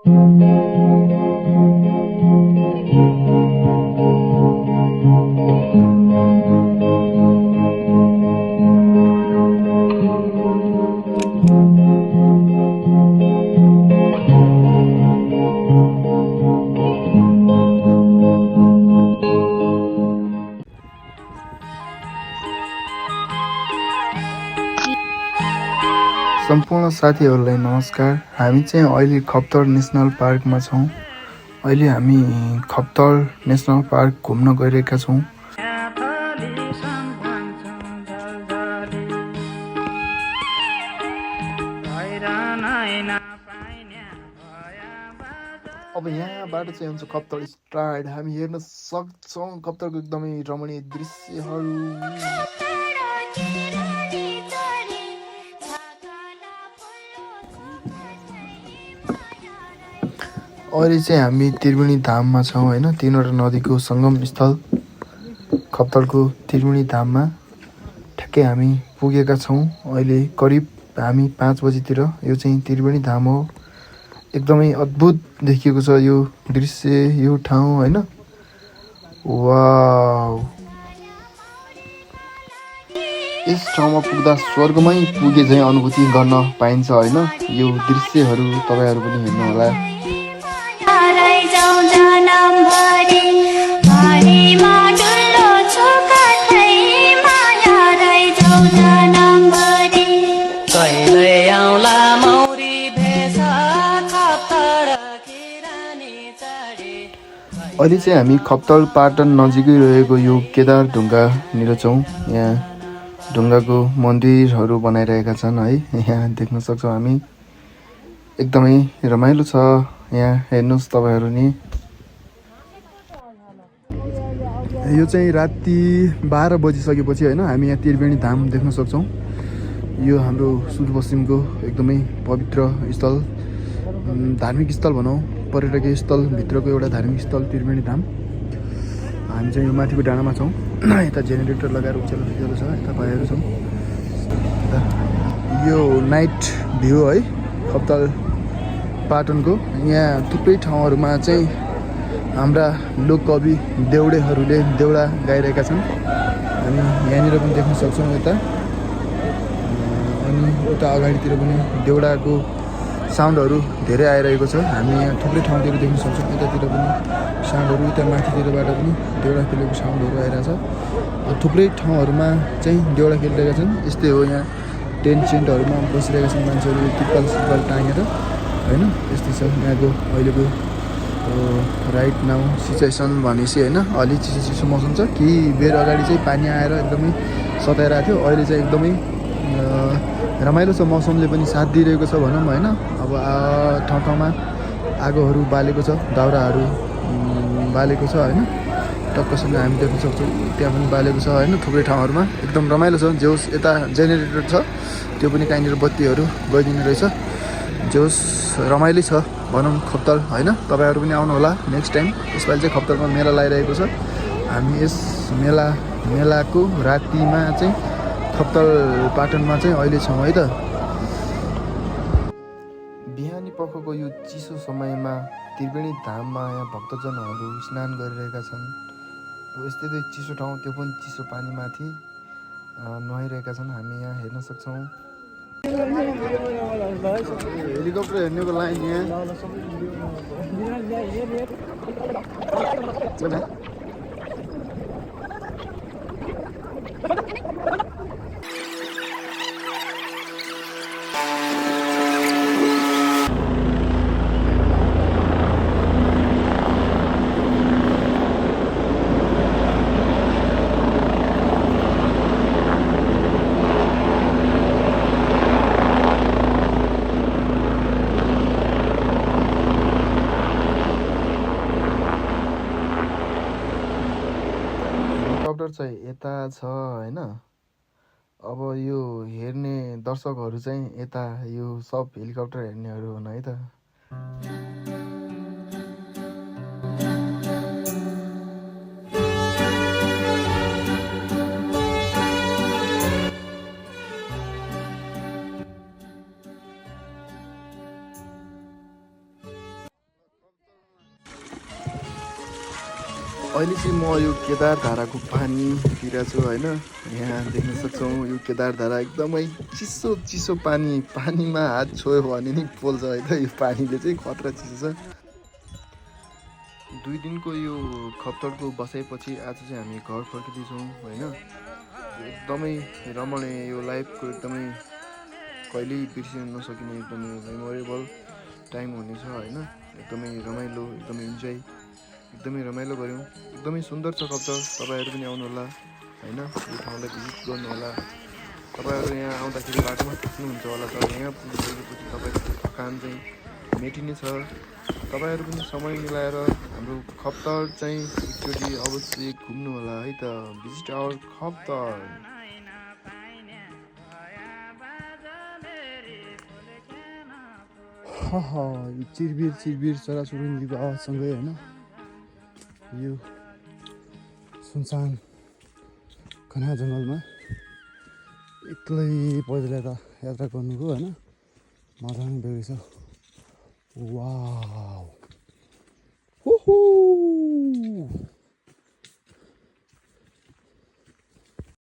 सम्पूर्ण साथीहरूलाई नमस्कार। हामी चाहिँ अहिले खप्तर नेसनल पार्कमा छौँ। अहिले हामी खप्तर नेसनल पार्क घुम्न गइरहेका छौँ। अब यहाँबाट चाहिँ हुन्छ खप्तर स्ट्राइड। हामी हेर्न सक्छौँ खप्तरको एकदमै रमणीय दृश्यहरू। अहिले चाहिँ हामी त्रिवेणी धाममा छौँ होइन। तीनवटा नदीको सङ्गम स्थल खप्तरको त्रिवेणी धाममा ठ्याक्कै हामी पुगेका छौँ। अहिले करिब हामी 5 बजीतिर। यो चाहिँ त्रिवेणी धाम हो। एकदमै अद्भुत देखिएको छ यो दृश्य, यो ठाउँ होइन। वाउ, यस ठाउँमा पुग्दा स्वर्गमै पुगे झैँ अनुभूति गर्न पाइन्छ होइन। यो दृश्यहरू तपाईँहरू पनि हेर्नु होला। अहिले चाहिँ हामी खप्तर पाटन नजिकै रहेको यो केदार ढुङ्गानिर छौँ। यहाँ ढुङ्गाको मन्दिरहरू बनाइरहेका छन् है। यहाँ देख्न सक्छौँ हामी। एकदमै रमाइलो छ यहाँ। हेर्नुहोस् तपाईँहरू नि। यो चाहिँ राति 12 बजिसकेपछि होइन हामी यहाँ त्रिवेणी धाम देख्न सक्छौँ। यो हाम्रो सुदूरपश्चिमको एकदमै पवित्र स्थल, धार्मिक स्थल भनौँ, पर्यटकीय स्थलभित्रको एउटा धार्मिक स्थल त्रिवेणी धाम। हामी चाहिँ यो माथिको डाँडामा छौँ। यता जेनेरेटर लगाएर उचालो सुचालो छ, यता भइहरू छौँ। यो नाइट भ्यू है खप्तर पाटनको। यहाँ थुप्रै ठाउँहरूमा चाहिँ हाम्रा लोककवि देउडेहरूले देउडा गाइरहेका छन्। हामी यहाँनिर पनि देख्न सक्छौँ यता। अनि उता अगाडितिर पनि देउडाको साउन्डहरू धेरै आइरहेको छ। हामी यहाँ थुप्रै ठाउँतिर देख्न सक्छौँ। यतातिर पनि साउन्डहरू, उता माथितिरबाट पनि देउडा खेलेको साउन्डहरू आइरहेछ। थुप्रै ठाउँहरूमा चाहिँ देउडा खेलिरहेका छन्। यस्तै हो, यहाँ टेन्ट सेन्टहरूमा बसिरहेका छन् मान्छेहरू तिर्पाल सिर्पाल टाँगेर होइन। यस्तै छ यहाँको अहिलेको राइट नाउ सिचुएसन भनेपछि होइन। अलि चिसो चिसो मौसम छ। केही बेर अगाडि चाहिँ पानी आएर एकदमै सताइरहेको थियो। अहिले चाहिँ एकदमै रमाइलो छ। मौसमले पनि साथ दिइरहेको छ भनौँ होइन। अब ठाउँ ठाउँमा आगोहरू बालेको छ, दाउराहरू बालेको छ होइन। टक्कसँग हामी देख्न सक्छौँ त्यहाँ पनि बालेको छ होइन। थुप्रै ठाउँहरूमा एकदम रमाइलो छ। जे होस् यता जेनेरेटर छ, त्यो पनि कहीँनिर बत्तीहरू गइदिने रहेछ। जे होस् रमाइलो छ भनौँ खप्तर होइन। तपाईँहरू पनि आउनु होला नेक्स्ट टाइम। यसपालि चाहिँ खप्तरमा मेला लगाइरहेको छ। हामी यस मेलाको रातिमा चाहिँ खप्तर पाटनमा चाहिँ अहिले छौँ है त। बिहानी पखको यो चिसो समयमा त्रिवेणी धाममा यहाँ भक्तजनहरू स्नान गरिरहेका छन्। यस्तै चिसो ठाउँ, त्यो पनि चिसो पानीमाथि नुहाइरहेका छन्। हामी यहाँ हेर्न सक्छौँ। हेलिकप्टर हेर्नेको लाइन यहाँ। हेलिकप्टर चाहिँ यता छ होइन। अब यो हेर्ने दर्शकहरू चाहिँ यता यो सब हेलिकप्टर हेर्नेहरू हुन् है त। अहिले चाहिँ म यो केदार धाराको पानीतिर छु होइन। यहाँ देख्न सक्छौँ यो केदार धारा एकदमै चिसो चिसो पानीमा हात छोयो भने नि पोल्छ है त। यो पानीले चाहिँ खतरा चिसो छ। 2 दिनको यो खप्तडको बसाइपछि आज चाहिँ हामी घर फर्किँदैछौँ होइन। एकदमै रमाउने यो लाइफको एकदमै कहिल्यै बिर्सिन नसकिने एकदमै मेमोरेबल टाइम हुनेछ होइन। एकदमै रमाइलो, एकदमै इन्जोय, एकदमै रमाइलो गऱ्यौँ। एकदमै सुन्दर छ खप्तड। तपाईँहरू पनि आउनुहोला होइन, यो ठाउँलाई भिजिट गर्नुहोला। तपाईँहरू यहाँ आउँदाखेरि बाटोमा थक्नुहुन्छ होला, तर यहाँ पुगिसकेपछि तपाईँको थकान चाहिँ मेटिने छ। तपाईँहरू पनि समय मिलाएर हाम्रो खप्तड चाहिँ एकचोटि अवश्य घुम्नु होला है त। Visit our Khaptad. यो चिरबिर चराचुरुङ्गीको आवाजसँगै होइन, यो सुनसान घना जङ्गलमा एक्लै पैदल यात्रा गर्नुको होइन मजा पनि बेग्लै छ। वाउ।